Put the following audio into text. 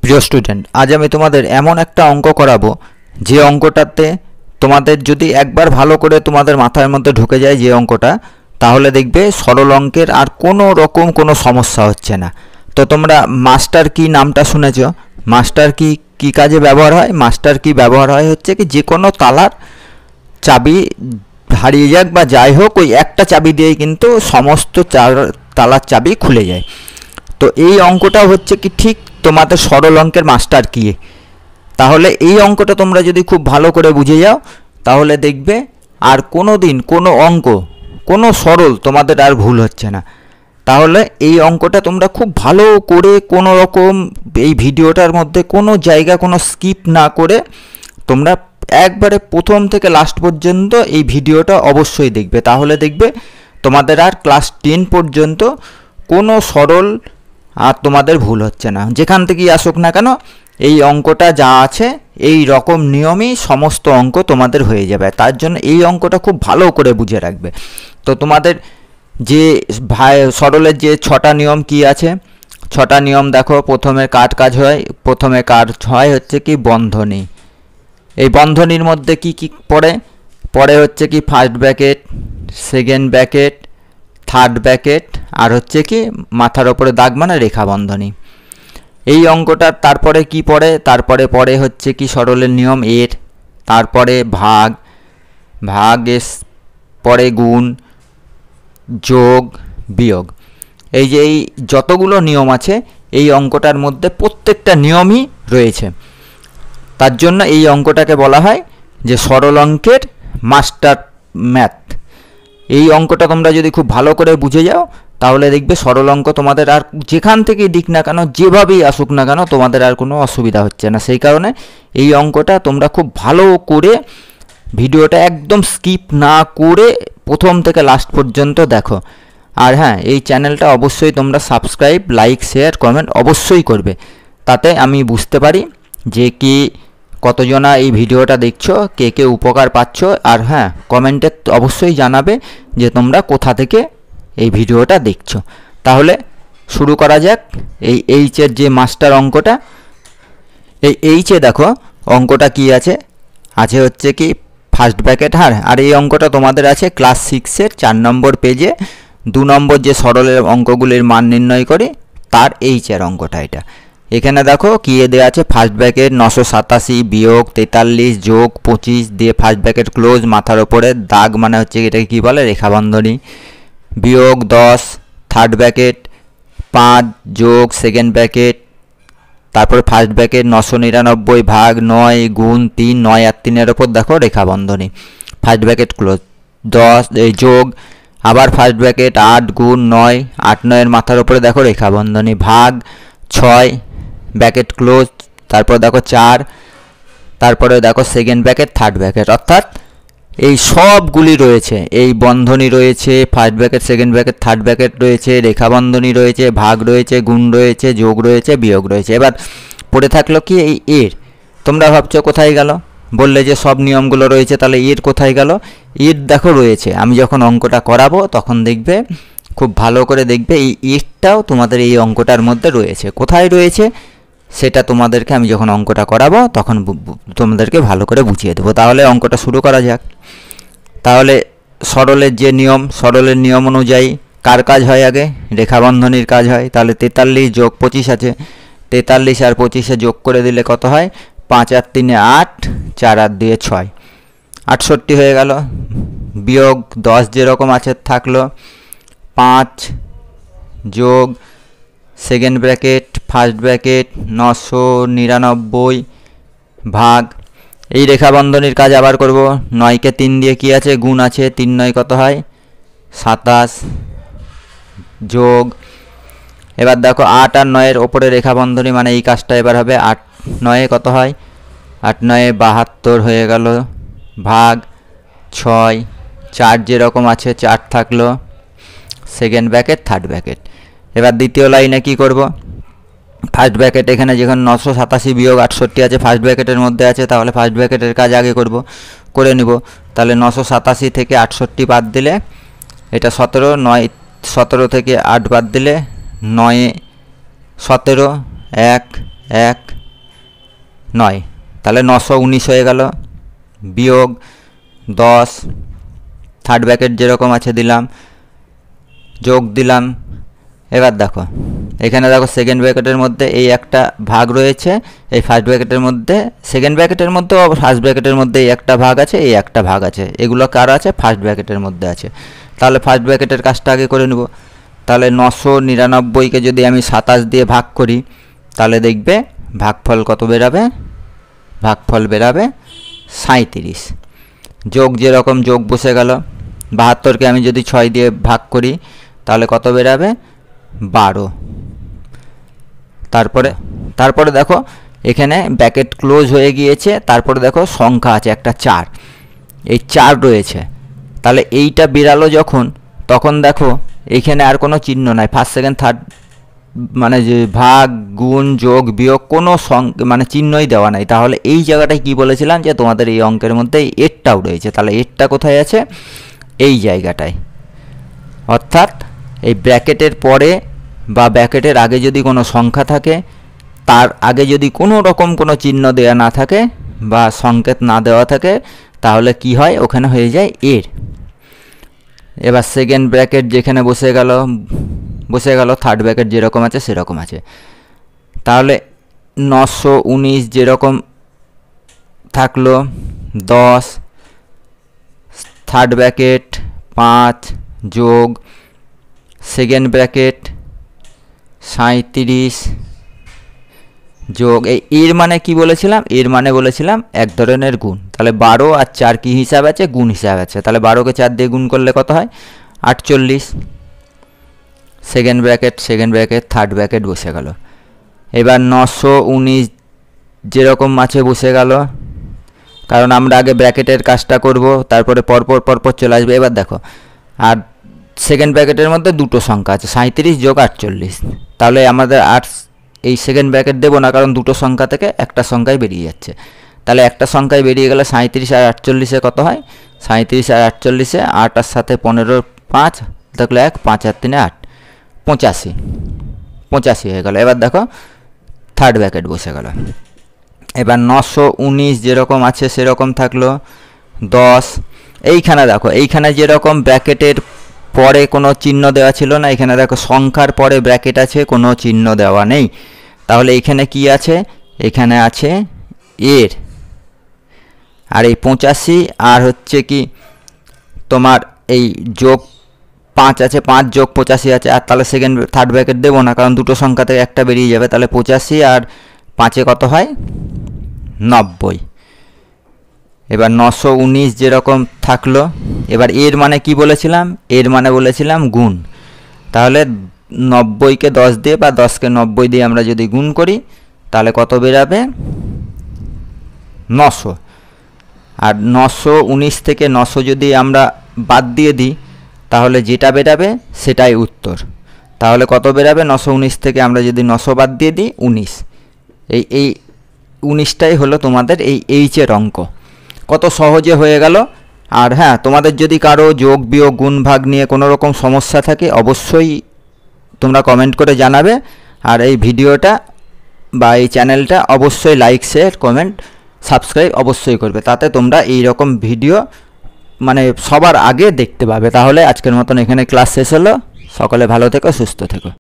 প্রিয় স্টুডেন্ট, আজ আমি তোমাদের এমন একটা অঙ্ক করাবো যে অঙ্কটাতে তোমাদের যদি একবার ভালো করে তোমাদের মাথার মধ্যে ঢুকে যায় যে অঙ্কটা, তাহলে দেখবে সরল অঙ্কের আর কোনো রকম কোনো সমস্যা হচ্ছে না। তো তোমরা মাস্টার কি নামটা শুনেছ? মাস্টার কি কী কাজে ব্যবহার হয়? মাস্টার কি ব্যবহার হয় হচ্ছে কি যে কোনো তালার চাবি হারিয়ে যাক বা যাই হোক, ওই একটা চাবি দিয়েই কিন্তু সমস্ত তালার চাবি খুলে যায়। তো এই অঙ্কটা হচ্ছে কি ঠিক তোমাদের সরল অঙ্কের মাস্টার কি। তাহলে এই অঙ্কটা তোমরা যদি খুব ভালো করে বুঝে যাও, তাহলে দেখবে আর কোনো দিন কোনো অঙ্ক, কোনো সরল তোমাদের আর ভুল হচ্ছে না। তাহলে এই অঙ্কটা তোমরা খুব ভালো করে কোনো রকম এই ভিডিওটার মধ্যে কোনো জায়গা কোনো স্কিপ না করে তোমরা একবারে প্রথম থেকে লাস্ট পর্যন্ত এই ভিডিওটা অবশ্যই দেখবে। তাহলে দেখবে তোমাদের আর ক্লাস 10 পর্যন্ত কোনো সরল আর তোমাদের ভুল হচ্ছে না। যেখান থেকেই আসুক না কেন, এই অঙ্কটা যা আছে এই রকম নিয়মেই সমস্ত অঙ্ক তোমাদের হয়ে যাবে। তার জন্য এই অঙ্কটা খুব ভালো করে বুঝে রাখবে। তো তোমাদের যে সরলের যে 6টা নিয়ম কি আছে, 6টা নিয়ম দেখো। প্রথমে কাজ হয়, প্রথমে কাজ হয় হচ্ছে কি বন্ধনী। এই বন্ধনীর মধ্যে কি কি পড়ে হচ্ছে কি first bracket, second bracket, third bracket, আর হচ্ছে কি মাথার ওপরে দাগ মানে রেখা বন্ধনী। এই অঙ্কটার তারপরে কি তারপরে পড়ে হচ্ছে কি সরলের নিয়ম এর, তারপরে ভাগের পরে গুণ, যোগ, বিয়োগ। এই যে এই যতগুলো নিয়ম আছে এই অঙ্কটার মধ্যে প্রত্যেকটা নিয়মই রয়েছে। তার জন্য এই অঙ্কটাকে বলা হয় যে সরল অঙ্কের মাস্টার ম্যাথ। এই অঙ্কটা তোমরা যদি খুব ভালো করে বুঝে যাও, তাহলে দেখবে সরল অঙ্ক তোমাদের আর যেখান থেকেই দিক না কেন, যেভাবেই আসুক না কেন, তোমাদের আর কোনো অসুবিধা হচ্ছে না। সেই কারণে এই অঙ্কটা তোমরা খুব ভালো করে ভিডিওটা একদম স্কিপ না করে প্রথম থেকে লাস্ট পর্যন্ত দেখো। আর হ্যাঁ, এই চ্যানেলটা অবশ্যই তোমরা সাবস্ক্রাইব, লাইক, শেয়ার, কমেন্ট অবশ্যই করবে। তাতে আমি বুঝতে পারি যে কি কতজনা এই ভিডিওটা দেখছো, কে কে উপকার পাচ্ছ। আর হ্যাঁ, কমেন্টে অবশ্যই জানাবে যে তোমরা কোথা থেকে এই ভিডিওটা দেখছো। তাহলে শুরু করা যাক এই এইচের যে মাস্টার অঙ্কটা। এই এইচে দেখো অঙ্কটা কি আছে হচ্ছে কি ফার্স্ট ব্র্যাকেট। আর এই অঙ্কটা তোমাদের আছে ক্লাস 6-এর 4 নম্বর পেজে 2 নম্বর যে সরলের অঙ্কগুলির মান নির্ণয় করে তার এইচের অঙ্কটা এটা। এখানে দেখো কি দেওয়া আছে, ফার্স্ট ব্র্যাকেট 987 বিয়োগ 43 যোগ 25 দিয়ে ফার্স্ট ব্র্যাকেট ক্লোজ, মাথার ওপরে দাগ মানে হচ্ছে এটাকে কী বলে রেখা বন্ধনী, বিয়োগ 10 থার্ড ব্র্যাকেট 5 যোগ সেকেন্ড ব্র্যাকেট, তারপর ফার্স্ট ব্র্যাকেট 999 ভাগ 9 গুণ 3, 9 আর 3-এর ওপর দেখো রেখা বন্ধনী, ফার্স্ট ব্র্যাকেট ক্লোজ 10 এই যোগ আবার ফার্স্ট ব্র্যাকেট 8 গুণ 9, 8 9-এর মাথার ওপরে দেখো রেখা বন্ধনী, ভাগ 6 ব্র্যাকেট ক্লোজ, তারপর দেখো 4, তারপরে দেখো সেকেন্ড ব্র্যাকেট থার্ড ব্র্যাকেট। অর্থাৎ এই সবগুলি রয়েছে, এই বন্ধনী রয়েছে, first bracket second bracket third bracket রয়েছে, রেখা বন্ধনী রয়েছে, ভাগ রয়েছে, গুণ রয়েছে, যোগ রয়েছে, বিয়োগ রয়েছে। এবার পড়ে থাকলো কি এই এর। তোমরা ভাবছো কোথায় গেল, বললে যে সব নিয়মগুলো রয়েছে, তাহলে এর কোথায় গেল? এর দেখো রয়েছে। আমি যখন অঙ্কটা করাবো তখন দেখবে, খুব ভালো করে দেখবে এই এরটাও তোমাদের এই অঙ্কটার মধ্যে রয়েছে। কোথায় রয়েছে সেটা তোমাদেরকে আমি যখন অঙ্কটা করাবো তখন তোমাদেরকে ভালো করে বুঝিয়ে দেবো। তাহলে অঙ্কটা শুরু করা যাক। তাহলে সরলের যে নিয়ম, সরলের নিয়ম অনুযায়ী কার কাজ হয় আগে? রেখা বন্ধনীর কাজ হয়। তাহলে 43 যোগ 25 আছে, 43 আর 25-এ যোগ করে দিলে কত হয়? 5 আর 3-এ 8, 4 আর 2-এ 6, 68 হয়ে গেল। বিয়োগ 10 যেরকম আছে থাকলো, 5 যোগ সেকেন্ড ব্র্যাকেট ফার্স্ট ব্র্যাকেট 999 ভাগ, এই রেখা বন্ধনীর কাজ আবার করব। 9-কে 3 দিয়ে কি আছে? গুণ আছে, 3 9 কত হয়? 27 যোগ, এবার দেখো 8 আর 9-এর ওপরে রেখা বন্ধনী মানে এই কাজটা এবার হবে। 8 9-এ কত হয়? 8 9-এ 72 হয়ে গেল, ভাগ 6, 4 যেরকম আছে 4 থাকলো, সেকেন্ড ব্র্যাকেট থার্ড ব্র্যাকেট। এবার দ্বিতীয় লাইনে কি করব? ফার্স্ট ব্র্যাকেট এখানে যখন 987 বিয়োগ 68 আছে ফার্স্ট ব্র্যাকেটের মধ্যে আছে, তাহলে ফার্স্ট ব্র্যাকেটের কাজ আগে করে নিব। তাহলে 987 থেকে 68 বাদ দিলে এটা 17, 9 17 থেকে 8 বাদ দিলে 9 17, 1 1 9, তাহলে 919 হয়ে গেল, বিয়োগ 10, থার্ড ব্র্যাকেট যেরকম আছে দিলাম, যোগ দিলাম। এবার দেখো এখানে দেখো সেকেন্ড ব্র্যাকেটের মধ্যে এই একটা ভাগ রয়েছে, এই ফার্স্ট ব্র্যাকেটের মধ্যে, সেকেন্ড ব্র্যাকেটের মধ্যেও ফার্স্ট ব্র্যাকেটের মধ্যে এই একটা ভাগ আছে, এই একটা ভাগ আছে, এগুলো কার আছে? ফার্স্ট ব্র্যাকেটের মধ্যে আছে। তাহলে ফার্স্ট ব্র্যাকেটের কাজটা আগে করে নেব। তাহলে 999কে যদি আমি 27 দিয়ে ভাগ করি তাহলে দেখবে ভাগফল কত বেরাবে? ভাগফল বেরাবে 37। যোগ যেরকম যোগ বসে গেল, 72কে আমি যদি 6 দিয়ে ভাগ করি তাহলে কত বেরাবে? 12। তারপরে দেখো এখানে ব্র্যাকেট ক্লোজ হয়ে গিয়েছে, তারপরে দেখো সংখ্যা আছে একটা 4, এই 4 রয়েছে। তাহলে এইটা বেরালো যখন, তখন দেখো এইখানে আর কোনো চিহ্ন নাই, ফার্স্ট সেকেন্ড থার্ড মানে যে ভাগ গুণ যোগ বিয়োগ কোনো মানে চিহ্নই দেওয়া নাই। তাহলে এই জায়গাটায় কি বলেছিলাম যে তোমাদের এই অঙ্কের মধ্যে এরটাও রয়েছে। তাহলে এরটা কোথায় আছে? এই জায়গাটায়। অর্থাৎ এই ব্র্যাকেটের পরে বা ব্র্যাকেটের আগে যদি কোনো সংখ্যা থাকে, তার আগে যদি কোনো রকম কোনো চিহ্ন দেওয়া না থাকে বা সংকেত না দেওয়া থাকে, তাহলে কি হয়? ওখানে হয়ে যায় এর। এবার সেকেন্ড ব্র্যাকেট যেখানে বসে গেল, থার্ড ব্র্যাকেট যেরকম আছে সেরকম আছে। তাহলে 919 যেরকম থাকলো, 10, থার্ড ব্র্যাকেট 5 যোগ সেকেন্ড ব্র্যাকেট 37 যোগ এর মানে কি বলেছিলাম? এর মানে বলেছিলাম এক ধরনের গুণ। তাহলে 12 আর 4 কি হিসাব আছে? গুণ হিসাব আছে। তাহলে 12কে 4 দিয়ে গুণ করলে কত হয়? 48। সেকেন্ড ব্র্যাকেট থার্ড ব্র্যাকেট বসে গেল। এবার 919 যেরকম আছে বসে গেল, কারণ আমরা আগে ব্র্যাকেটের কাজটা করব, তারপরে পরপর চলে আসবে। এবার দেখো আর সেকেন্ড ব্র্যাকেটের মধ্যে দুটো সংখ্যা আছে, 37 যোগ 48। তাহলে আমাদের এই সেকেন্ড ব্র্যাকেট দেবো না, কারণ দুটো সংখ্যা থেকে একটা সংখ্যায় বেরিয়ে যাচ্ছে। তাহলে একটা সংখ্যায় বেরিয়ে গেলে 37 আর 48 কত হয়? 37 আর 48, 8 আর সাথে 15, 5 থাকলে 1, 5 আর 3 8, 85 হয়ে গেল। এবার দেখো থার্ড ব্র্যাকেট বসে গেল। এবার 919 যেরকম আছে সেরকম থাকলো, 10। এইখানে দেখো, এইখানে যেরকম ব্র্যাকেটের পরে কোনো চিহ্ন দেওয়া ছিল না, এখানে দেখো সংখ্যার পরে ব্র্যাকেট আছে, কোনো চিহ্ন দেওয়া নেই। তাহলে এখানে কি আছে? এখানে আছে এর। আর এই 85 আর হচ্ছে কি তোমার এই যোগ 5 আছে, 5 যোগ 85 আছে। আর তাহলে থার্ড ব্র্যাকেট দেবো না, কারণ দুটো সংখ্যা থেকে একটা বেরিয়ে যাবে। তাহলে 85 আর 5 কত হয়? 90। এবার 919 যেরকম থাকলো। এবার এর মানে কি বলেছিলাম? এর মানে বলেছিলাম গুণ। তাহলে 90কে 10 দিয়ে বা 10কে 90 দিয়ে আমরা যদি গুণ করি তাহলে কত বেরাবে? 900। আর 919 থেকে 900 যদি আমরা বাদ দিয়ে দিই তাহলে যেটা বেরাবে সেটাই উত্তর। তাহলে কত বেরাবে? 919 থেকে আমরা যদি 900 বাদ দিয়ে দিই 19। এই 19টাই হলো তোমাদের এই এইচের অঙ্ক। কত সহজে হয়ে গেল। আর হ্যাঁ, তোমাদের যদি কারো যোগ বিয়োগ গুণ ভাগ নিয়ে কোনো রকম সমস্যা থাকে অবশ্যই তোমরা কমেন্ট করে জানাবে। আর এই ভিডিওটা বা এই চ্যানেলটা অবশ্যই লাইক, শেয়ার, কমেন্ট, সাবস্ক্রাইব অবশ্যই করবে, তাতে তোমরা এই রকম ভিডিও মানে সবার আগে দেখতে পাবে। তাহলে আজকের মতন এখানে ক্লাস শেষ হলো। সকলে ভালো থেকো, সুস্থ থেকো।